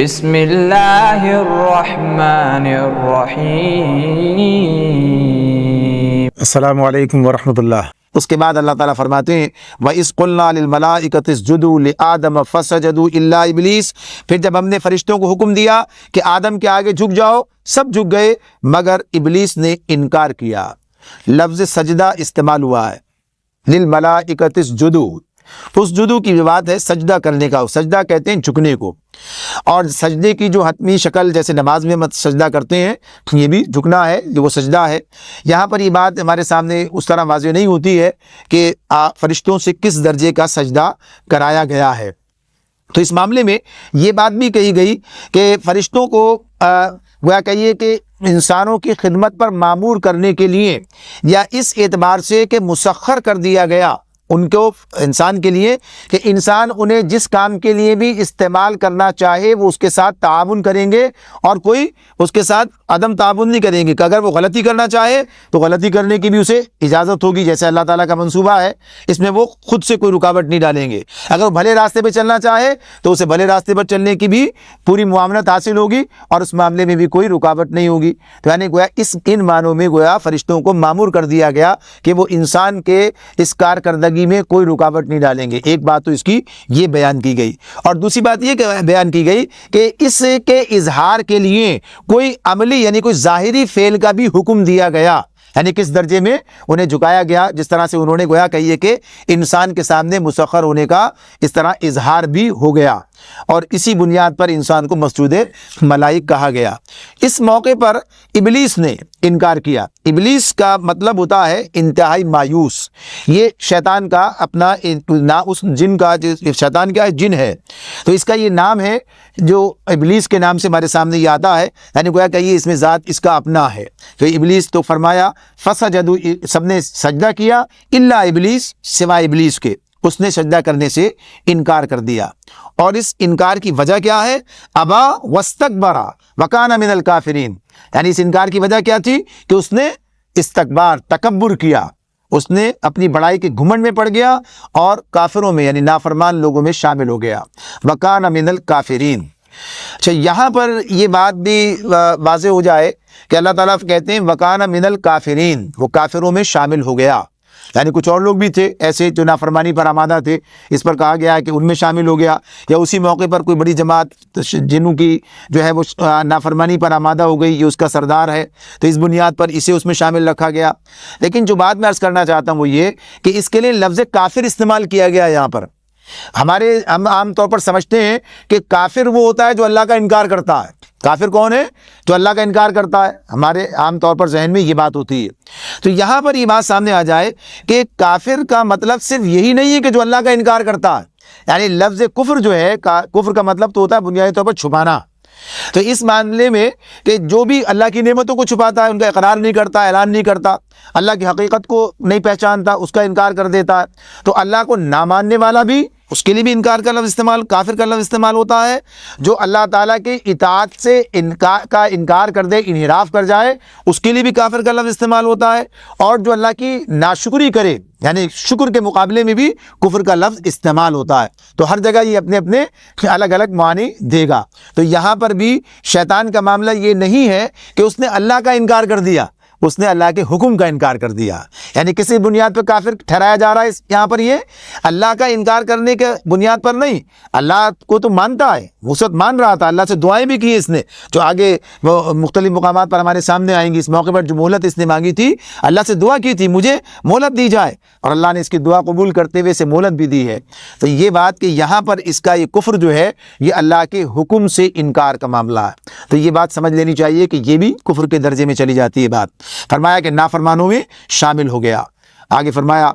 بسم اللہ الرحمن الرحیم۔ السلام علیکم ورحمۃ اللہ۔ اس کے بعد اللہ تعالیٰ فرماتے ہیں وَإِذْ قُلْنَا لِلْمَلَائِكَةِ اسْجُدُوا لِآدَمَ فَسَجَدُوا إِلَّا إِبْلِيسَ، پھر جب ہم نے فرشتوں کو حکم دیا کہ آدم کے آگے جھک جاؤ، سب جھک گئے مگر ابلیس نے انکار کیا۔ لفظ سجدہ استعمال ہوا ہے، لِلْمَلَائِكَةِ اسْجُدُوا، اس جدو کی بات ہے سجدہ کرنے کا، سجدہ کہتے ہیں جھکنے کو، اور سجدے کی جو حتمی شکل جیسے نماز میں سجدہ کرتے ہیں یہ بھی جھکنا ہے، جو وہ سجدہ ہے۔ یہاں پر یہ بات ہمارے سامنے اس طرح واضح نہیں ہوتی ہے کہ فرشتوں سے کس درجے کا سجدہ کرایا گیا ہے۔ تو اس معاملے میں یہ بات بھی کہی گئی کہ فرشتوں کو گویا کہیے کہ انسانوں کی خدمت پر معمور کرنے کے لیے، یا اس اعتبار سے کہ مسخر کر دیا گیا ان کو انسان کے لیے کہ انسان انہیں جس کام کے لیے بھی استعمال کرنا چاہے وہ اس کے ساتھ تعاون کریں گے، اور کوئی اس کے ساتھ عدم تعاون نہیں کریں گے کہ اگر وہ غلطی کرنا چاہے تو غلطی کرنے کی بھی اسے اجازت ہوگی، جیسے اللہ تعالیٰ کا منصوبہ ہے، اس میں وہ خود سے کوئی رکاوٹ نہیں ڈالیں گے۔ اگر وہ بھلے راستے پہ چلنا چاہے تو اسے بھلے راستے پر چلنے کی بھی پوری معاونت حاصل ہوگی، اور اس معاملے میں بھی کوئی رکاوٹ نہیں ہوگی۔ تو یعنی گویا ان معنوں میں گویا فرشتوں کو مامور کر دیا گیا کہ وہ انسان کے اس کارکردگی میں کوئی رکاوٹ نہیں ڈالیں گے۔ ایک بات تو اس کی یہ بیان کی گئی، اور دوسری بات یہ بیان کی گئی کہ اس کے اظہار کے لیے کوئی عملی یعنی کوئی ظاہری فعل کا بھی حکم دیا گیا، یعنی کس درجے میں انہیں جھکایا گیا، جس طرح سے انہوں نے گویا کہیے کہ انسان کے سامنے مسخر ہونے کا اس طرح اظہار بھی ہو گیا، اور اسی بنیاد پر انسان کو مسجود ملائک کہا گیا۔ اس موقع پر ابلیس نے انکار کیا۔ ابلیس کا مطلب ہوتا ہے انتہائی مایوس، یہ شیطان کا اپنا اس جن کا، شیطان کیا ہے؟ جن ہے، تو اس کا یہ نام ہے جو ابلیس کے نام سے ہمارے سامنے یہ آتا ہے، یعنی گویا کہ یہ اس میں ذات اس کا اپنا ہے۔ تو ابلیس تو فرمایا فسجدوا، سب نے سجدہ کیا، الا ابلیس، سوائے ابلیس کے، اس نے سجدہ کرنے سے انکار کر دیا۔ اور اس انکار کی وجہ کیا ہے؟ ابا واستکبر وکان من الکافرین، یعنی اس انکار کی وجہ کیا تھی کہ اس نے استکبار، تکبر کیا، اس نے اپنی بڑائی کے گھمنڈ میں پڑ گیا اور کافروں میں یعنی نافرمان لوگوں میں شامل ہو گیا۔ وکان من الکافرین۔ اچھا، یہاں پر یہ بات بھی واضح ہو جائے کہ اللہ تعالیٰ کہتے ہیں وکان من الکافرین، وہ کافروں میں شامل ہو گیا، یعنی کچھ اور لوگ بھی تھے ایسے جو نافرمانی پر آمادہ تھے، اس پر کہا گیا ہے کہ ان میں شامل ہو گیا، یا اسی موقع پر کوئی بڑی جماعت جنوں کی جو ہے وہ نافرمانی پر آمادہ ہو گئی، یہ اس کا سردار ہے، تو اس بنیاد پر اسے اس میں شامل رکھا گیا۔ لیکن جو بات میں عرض کرنا چاہتا ہوں وہ یہ کہ اس کے لیے لفظ کافر استعمال کیا گیا یہاں پر۔ ہم عام طور پر سمجھتے ہیں کہ کافر وہ ہوتا ہے جو اللہ کا انکار کرتا ہے۔ کافر کون ہے؟ جو اللہ کا انکار کرتا ہے، ہمارے عام طور پر ذہن میں یہ بات ہوتی ہے۔ تو یہاں پر یہ بات سامنے آ جائے کہ کافر کا مطلب صرف یہی نہیں ہے کہ جو اللہ کا انکار کرتا ہے، یعنی لفظ کفر جو ہے، کفر کا مطلب تو ہوتا ہے بنیادی طور پر چھپانا۔ تو اس معاملے میں کہ جو بھی اللہ کی نعمتوں کو چھپاتا ہے، ان کا اقرار نہیں کرتا، اعلان نہیں کرتا، اللہ کی حقیقت کو نہیں پہچانتا، اس کا انکار کر دیتا ہے، تو اللہ کو نہ ماننے والا بھی، اس کے لیے بھی انکار کا لفظ استعمال، کافر کا لفظ استعمال ہوتا ہے۔ جو اللہ تعالیٰ کی اطاعت سے انکار کر دے، انحراف کر جائے، اس کے لیے بھی کافر کا لفظ استعمال ہوتا ہے، اور جو اللہ کی ناشکری کرے یعنی شکر کے مقابلے میں بھی کفر کا لفظ استعمال ہوتا ہے۔ تو ہر جگہ یہ اپنے اپنے الگ الگ معنی دے گا۔ تو یہاں پر بھی شیطان کا معاملہ یہ نہیں ہے کہ اس نے اللہ کا انکار کر دیا، اس نے اللہ کے حکم کا انکار کر دیا، یعنی کسی بنیاد پر کافر ٹھہرایا جا رہا ہے یہاں پر، یہ اللہ کا انکار کرنے کے بنیاد پر نہیں، اللہ کو تو مانتا ہے، وسعت مان رہا تھا، اللہ سے دعائیں بھی کی اس نے، جو آگے وہ مختلف مقامات پر ہمارے سامنے آئیں گی۔ اس موقع پر جو مہلت اس نے مانگی تھی، اللہ سے دعا کی تھی مجھے مہلت دی جائے، اور اللہ نے اس کی دعا قبول کرتے ہوئے اسے مہلت بھی دی ہے۔ تو یہ بات کہ یہاں پر اس کا یہ کفر جو ہے یہ اللہ کے حکم سے انکار کا معاملہ ہے، تو یہ بات سمجھ لینی چاہیے کہ یہ بھی کفر کے درجے میں چلی جاتی ہے بات۔ فرمایا کہ نافرمانوں میں شامل ہو گیا۔ آگے فرمایا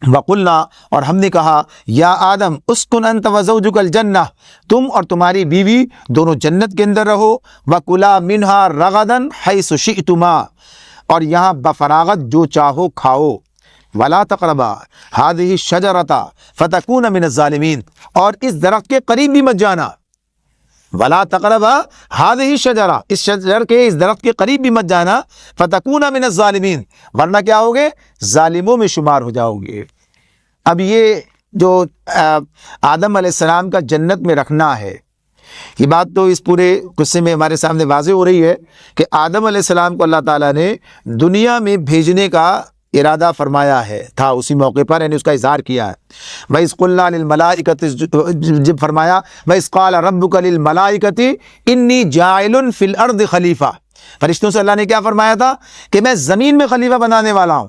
وَقُلْنَا، اور ہم نے کہا یا آدم اسکن انت وزوجک الجنہ، تم اور تمہاری بیوی دونوں جنت کے اندر رہو، وَكُلَا مِنْهَا رَغَدًا حَيْثُ شِئْتُمَا، اور یہاں بفراغت جو چاہو کھاؤ، وَلَا تَقْرَبَا هَذِهِ الشَّجَرَةَ فَتَكُونَ مِنَ الظَّالِمِينَ، اور اس درخت کے قریب بھی مت جانا، وَلَا تَقْرَبَا هَذِهِ الشَّجَرَةَ، اس شجر کے، اس درخت کے قریب بھی مت جانا، فَتَكُونَ مِنَ الظَّالِمِينَ، ورنہ کیا ہوگے؟ ظالموں میں شمار ہو جاؤ گے۔ اب یہ جو آدم علیہ السلام کا جنت میں رکھنا ہے، یہ بات تو اس پورے قصے میں ہمارے سامنے واضح ہو رہی ہے کہ آدم علیہ السلام کو اللہ تعالیٰ نے دنیا میں بھیجنے کا ارادہ فرمایا ہے تھا اسی موقع پر، یعنی اس کا اظہار کیا ہے۔ وَإِذْ قُلْنَا لِلْمَلَائِكَةِ، جب فرمایا وَإِذْ قَالَ رَبُّكَ لِلْمَلَائِكَةِ إِنِّي جَاعِلٌ فِي الْأَرْضِ خلیفہ، فرشتوں سے اللہ نے کیا فرمایا تھا کہ میں زمین میں خلیفہ بنانے والا ہوں۔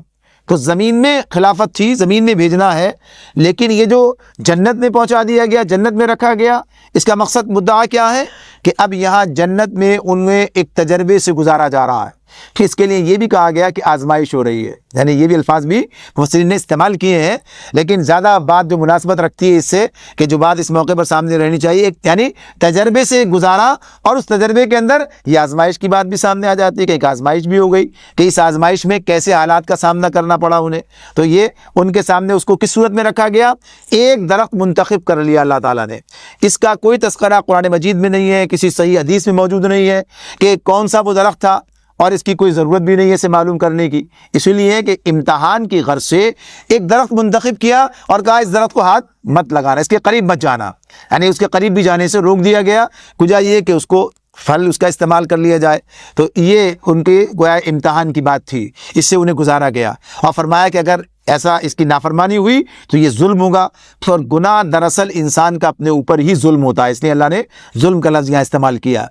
تو زمین میں خلافت تھی، زمین میں بھیجنا ہے، لیکن یہ جو جنت میں پہنچا دیا گیا، جنت میں رکھا گیا، اس کا مقصد مدعا کیا ہے کہ اب یہاں جنت میں ان میں ایک تجربے سے گزارا جا رہا ہے کہ اس کے لیے یہ بھی کہا گیا کہ آزمائش ہو رہی ہے، یعنی یہ بھی الفاظ بھی مفسرین نے استعمال کیے ہیں، لیکن زیادہ بات جو مناسبت رکھتی ہے اس سے کہ جو بات اس موقع پر سامنے رہنی چاہیے، ایک یعنی تجربے سے گزارا، اور اس تجربے کے اندر یہ آزمائش کی بات بھی سامنے آ جاتی ہے کہ ایک آزمائش بھی ہو گئی کہ اس آزمائش میں کیسے حالات کا سامنا کرنا پڑا انہیں۔ تو یہ ان کے سامنے اس کو کس صورت میں رکھا گیا؟ ایک درخت منتخب کر لیا اللہ تعالیٰ نے، اس کا کوئی تذکرہ قرآن مجید میں نہیں ہے، کسی صحیح حدیث میں موجود نہیں ہے کہ کون سا وہ درخت تھا، اور اس کی کوئی ضرورت بھی نہیں ہے اسے معلوم کرنے کی، اسی لیے کہ امتحان کی غرض سے ایک درخت منتخب کیا اور کہا اس درخت کو ہاتھ مت لگانا، اس کے قریب مت جانا، یعنی اس کے قریب بھی جانے سے روک دیا گیا، کجا یہ کہ اس کو پھل اس کا استعمال کر لیا جائے۔ تو یہ ان کے گویا امتحان کی بات تھی، اس سے انہیں گزارا گیا، اور فرمایا کہ اگر ایسا اس کی نافرمانی ہوئی تو یہ ظلم ہوگا، اور گناہ دراصل انسان کا اپنے اوپر ہی ظلم ہوتا ہے، اس لیے اللہ نے ظلم کا لفظ یہاں استعمال کیا۔